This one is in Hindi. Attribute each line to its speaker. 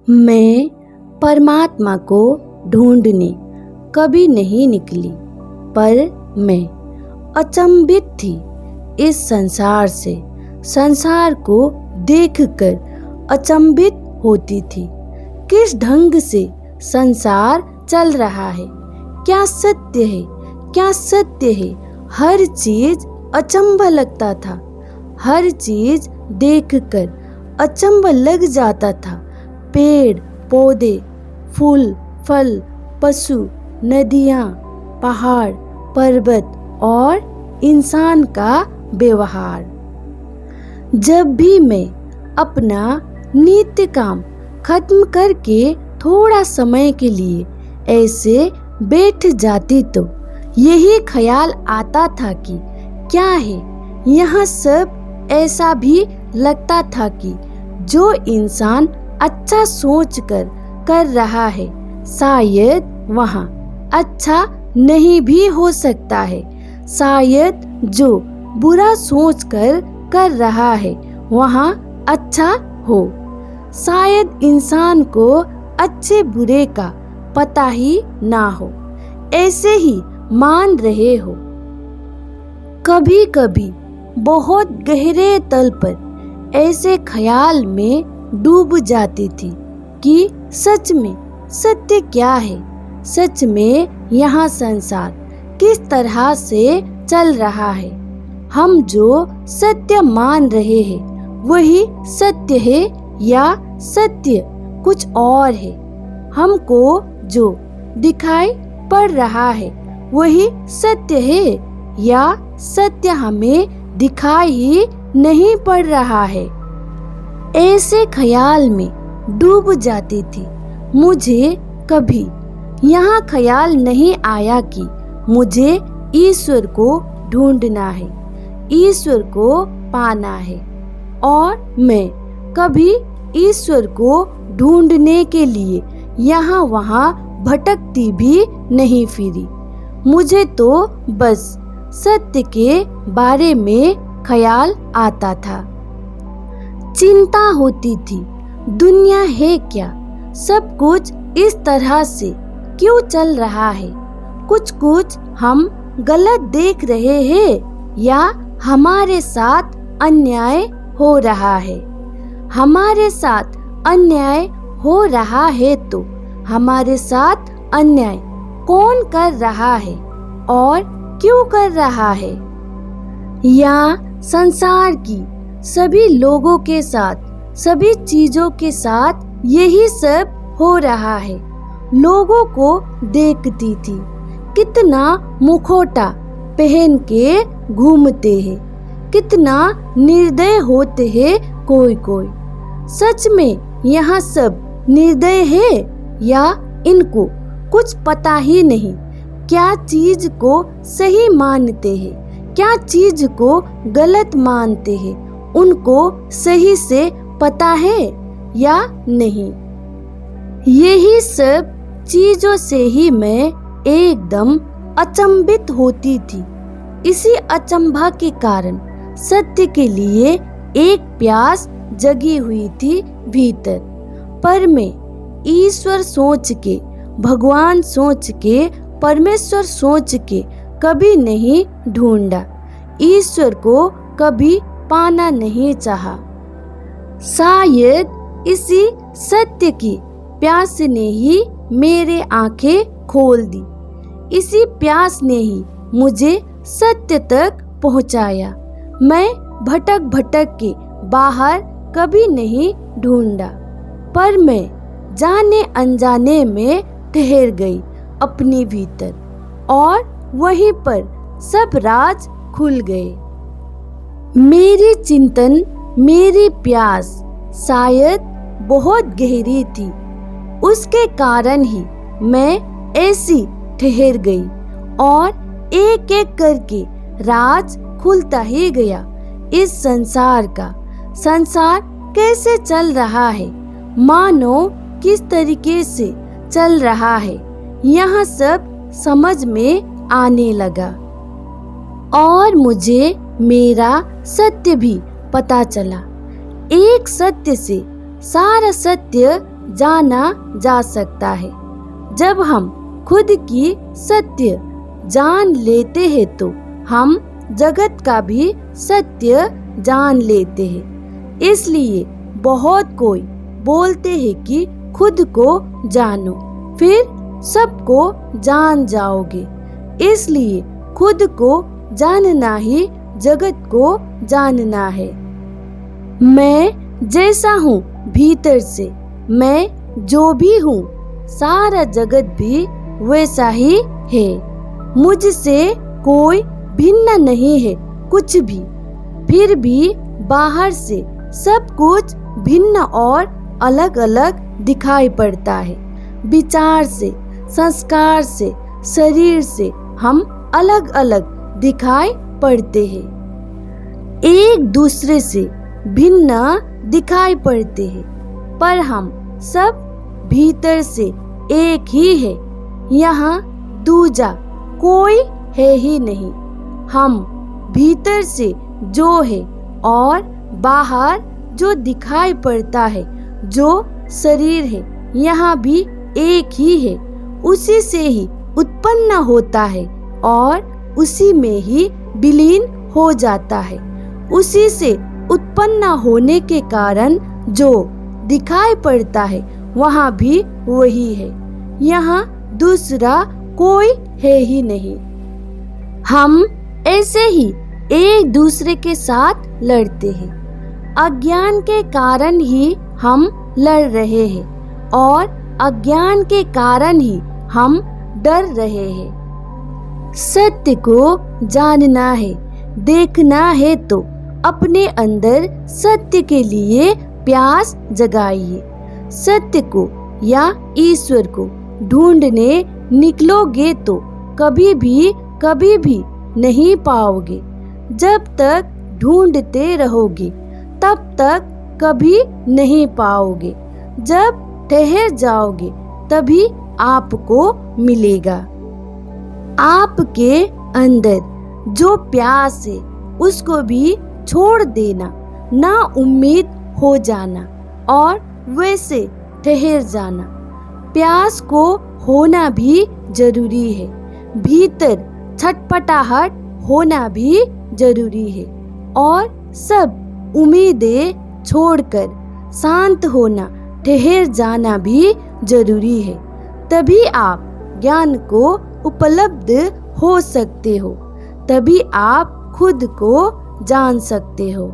Speaker 1: मैं परमात्मा को ढूंढने कभी नहीं निकली, पर मैं अचंभित थी इस संसार से। संसार को देखकर अचंभित होती थी। किस ढंग से संसार चल रहा है, क्या सत्य है, क्या सत्य है। हर चीज अचंभ लगता था। हर चीज देखकर अचंभ लग जाता था। पेड़ पौधे, फूल फल, पशु, नदियाँ, पहाड़ पर्वत और इंसान का व्यवहार। जब भी मैं अपना नित्य काम खत्म करके थोड़ा समय के लिए ऐसे बैठ जाती तो यही ख्याल आता था कि क्या है यहाँ सब। ऐसा भी लगता था कि जो इंसान अच्छा सोच कर रहा है शायद वहाँ अच्छा नहीं भी हो सकता है। शायद जो बुरा सोच कर रहा है वहाँ अच्छा हो। शायद इंसान को अच्छे बुरे का पता ही ना हो, ऐसे ही मान रहे हो। कभी कभी बहुत गहरे तल पर ऐसे ख्याल में डूब जाती थी कि सच में सत्य क्या है। सच में यहाँ संसार किस तरह से चल रहा है। हम जो सत्य मान रहे हैं वही सत्य है या सत्य कुछ और है। हमको जो दिखाई पड़ रहा है वही सत्य है या सत्य हमें दिखाई ही नहीं पड़ रहा है। ऐसे ख्याल में डूब जाती थी। मुझे कभी यहाँ ख्याल नहीं आया कि मुझे ईश्वर को ढूंढना है, ईश्वर को पाना है। और मैं कभी ईश्वर को ढूंढने के लिए यहाँ वहाँ भटकती भी नहीं फिरी। मुझे तो बस सत्य के बारे में ख्याल आता था। चिंता होती थी, दुनिया है क्या, सब कुछ इस तरह से क्यों चल रहा है। कुछ कुछ हम गलत देख रहे हैं या हमारे साथ अन्याय हो रहा है। हमारे साथ अन्याय हो रहा है तो हमारे साथ अन्याय कौन कर रहा है और क्यों कर रहा है। या संसार की सभी लोगों के साथ, सभी चीजों के साथ यही सब हो रहा है। लोगों को देखती थी कितना मुखौटा पहन के घूमते हैं, कितना निर्दय होते हैं कोई कोई। सच में यहाँ सब निर्दय है या इनको कुछ पता ही नहीं। क्या चीज को सही मानते हैं, क्या चीज को गलत मानते हैं, उनको सही से पता है या नहीं। यही सब चीजों से ही मैं एकदम अचंभित होती थी। इसी अचंभा के कारण सत्य के लिए एक प्यास जगी हुई थी भीतर। पर मैं ईश्वर सोच के, भगवान सोच के, परमेश्वर सोच के कभी नहीं ढूंढा। ईश्वर को कभी पाना नहीं चाहा। शायद इसी सत्य की प्यास ने ही मेरे आंखें खोल दी। इसी प्यास ने ही मुझे सत्य तक पहुंचाया। मैं भटक भटक के बाहर कभी नहीं ढूंढा, पर मैं जाने अनजाने में ठहर गई अपने भीतर और वहीं पर सब राज खुल गए। मेरी चिंतन, मेरी प्यास शायद बहुत गहरी थी। उसके कारण ही मैं ऐसी ठहर गई और एक एक करके राज खुलता ही गया। इस संसार का, संसार कैसे चल रहा है, मानो किस तरीके से चल रहा है, यहाँ सब समझ में आने लगा। और मुझे मेरा सत्य भी पता चला। एक सत्य से सारा सत्य जाना जा सकता है। जब हम खुद की सत्य जान लेते हैं तो हम जगत का भी सत्य जान लेते हैं। इसलिए बहुत कोई बोलते हैं कि खुद को जानो, फिर सबको जान जाओगे। इसलिए खुद को जानना ही जगत को जानना है। मैं जैसा हूँ भीतर से, मैं जो भी हूँ, सारा जगत भी वैसा ही है। मुझसे कोई भिन्न नहीं है कुछ भी, फिर भी बाहर से सब कुछ भिन्न और अलग अलग दिखाई पड़ता है। विचार से, संस्कार से, शरीर से हम अलग अलग दिखाई पड़ते हैं, एक दूसरे से भिन्न दिखाई पड़ते हैं, पर हम सब भीतर से एक ही है। यहाँ दूजा कोई है ही नहीं। हम भीतर से जो है और बाहर जो दिखाई पड़ता है, जो शरीर है, यहाँ भी एक ही है। उसी से ही उत्पन्न होता है और उसी में ही विलीन हो जाता है। उसी से उत्पन्न होने के कारण जो दिखाई पड़ता है वहाँ भी वही है। यहाँ दूसरा कोई है ही नहीं। हम ऐसे ही एक दूसरे के साथ लड़ते हैं। अज्ञान के कारण ही हम लड़ रहे हैं और अज्ञान के कारण ही हम डर रहे हैं। सत्य को जानना है, देखना है तो अपने अंदर सत्य के लिए प्यास जगाइए। सत्य को या ईश्वर को ढूंढने निकलोगे तो कभी भी नहीं पाओगे। जब तक ढूंढते रहोगे तब तक कभी नहीं पाओगे। जब ठहर जाओगे तभी आपको मिलेगा। आपके अंदर जो प्यास है उसको भी छोड़ देना, ना उम्मीद हो जाना और वैसे ठहर जाना। प्यास को होना भी जरूरी है, भीतर छटपटाहट होना भी जरूरी है और सब उम्मीदें छोड़कर शांत होना, ठहर जाना भी जरूरी है। तभी आप ज्ञान को उपलब्ध हो सकते हो, तभी आप खुद को जान सकते हो।